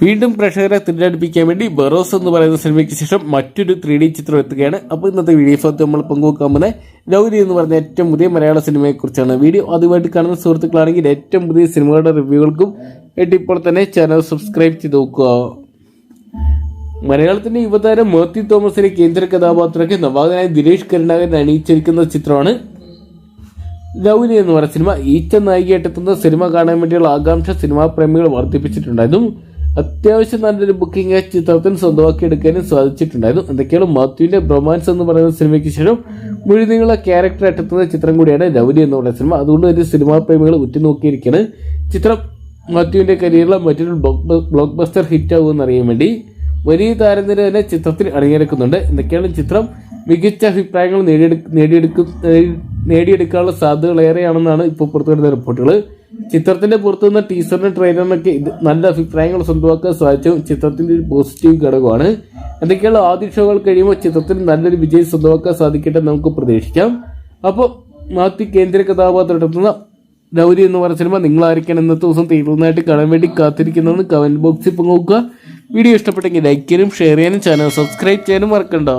വീണ്ടും പ്രേക്ഷകരെ തിരഞ്ഞെടുപ്പിക്കാൻ വേണ്ടി ബറോസ് എന്ന് പറയുന്ന സിനിമയ്ക്ക് ശേഷം മറ്റൊരു 3D ചിത്രം എത്തുകയാണ്. അപ്പോൾ ഇന്നത്തെ വീഡിയോസ് നമ്മൾ പങ്കുവെക്കാൻ പോകുന്ന ലൗലി എന്ന് പറഞ്ഞ ഏറ്റവും പുതിയ മലയാള സിനിമയെക്കുറിച്ചാണ്. വീഡിയോ ആദ്യമായിട്ട് കാണുന്ന സുഹൃത്തുക്കളാണെങ്കിൽ ഏറ്റവും പുതിയ സിനിമകളുടെ റിവ്യൂകൾക്കും വേണ്ടി ഇപ്പോൾ തന്നെ ചാനൽ സബ്സ്ക്രൈബ് ചെയ്ത് നോക്കുക. മലയാളത്തിന്റെ യുവതാരം മാത്യു തോമസിനെ കേന്ദ്ര കഥാപാത്രಕ್ಕೆ നവാഗതനായ ദിനേശ് കരുണാകരൻ അണിയിച്ചിരിക്കുന്ന ചിത്രമാണ് ലൗലി എന്ന് പറയുന്ന സിനിമ. ഈച്ച നായികയായിട്ടെത്തുന്ന സിനിമ കാണാൻ വേണ്ടിയുള്ള ആകാംക്ഷ സിനിമാ പ്രേമികൾ വർദ്ധിപ്പിച്ചിട്ടുണ്ടായിരുന്നു. അത്യാവശ്യം നല്ലൊരു ബുക്കിംഗ് ചിത്രത്തിന് സ്വന്തമാക്കിയെടുക്കാനും സാധിച്ചിട്ടുണ്ടായിരുന്നു. എന്തൊക്കെയാണ് മാത്യുവിന്റെ ബ്രൊമാൻസ് എന്ന് പറയുന്ന സിനിമയ്ക്ക് ശേഷം മുഴുനീള ക്യാരക്ടറായിട്ടെത്തുന്ന ചിത്രം കൂടിയാണ് ലൗലി എന്ന് പറയുന്ന സിനിമ. അതുകൊണ്ട് തന്നെ സിനിമാ പ്രേമികൾ ഉറ്റുനോക്കിയിരിക്കുകയാണ് ചിത്രം മാത്യുവിന്റെ കരിയറിലെ മറ്റൊരു ബ്ലോക്ക് ബസ്റ്റർ ഹിറ്റ് ആകുമെന്നറിയാൻ വേണ്ടി വലിയ താരനിര തന്നെ ചിത്രത്തിൽ അണിനിരക്കുന്നുണ്ട്. എന്തൊക്കെയാണ് ചിത്രം മികച്ച അഭിപ്രായങ്ങൾ നേടിയെടുക്കാനുള്ള സാധ്യതകൾ ഏറെയാണെന്നാണ് ഇപ്പോൾ പുറത്തുവരുന്ന റിപ്പോർട്ടുകൾ. ചിത്രത്തിന്റെ പുറത്തുനിന്ന ടീസറിനും ട്രെയിലറിനൊക്കെ നല്ല അഭിപ്രായങ്ങൾ സ്വന്തമാക്കാൻ സാധിച്ചു ചിത്രത്തിന്റെ ഒരു പോസിറ്റീവ് ഘടകമാണ്. എന്തൊക്കെയാണ് ആദ്യ ഷോകൾ കഴിയുമ്പോൾ ചിത്രത്തിന് നല്ലൊരു വിജയം സ്വന്തമാക്കാൻ സാധിക്കട്ടെ നമുക്ക് പ്രതീക്ഷിക്കാം. അപ്പോൾ മാത്യു കേന്ദ്ര കഥാപാത്രമെത്തുന്ന ലൗലി എന്ന് പറയുന്ന സിനിമ നിങ്ങളായിരിക്കാൻ ഇന്നത്തെ ദിവസം തീർന്നതായിട്ട് കാണാൻ വേണ്ടി കാത്തിരിക്കുന്നതെന്ന് കമന്റ് ബോക്സിൽ പങ്കുവെക്കുക. വീഡിയോ ഇഷ്ടപ്പെട്ടെങ്കിൽ ലൈക്ക് ചെയ്യാനും ഷെയർ ചെയ്യാനും ചാനൽ സബ്സ്ക്രൈബ് ചെയ്യാനും മറക്കണ്ട.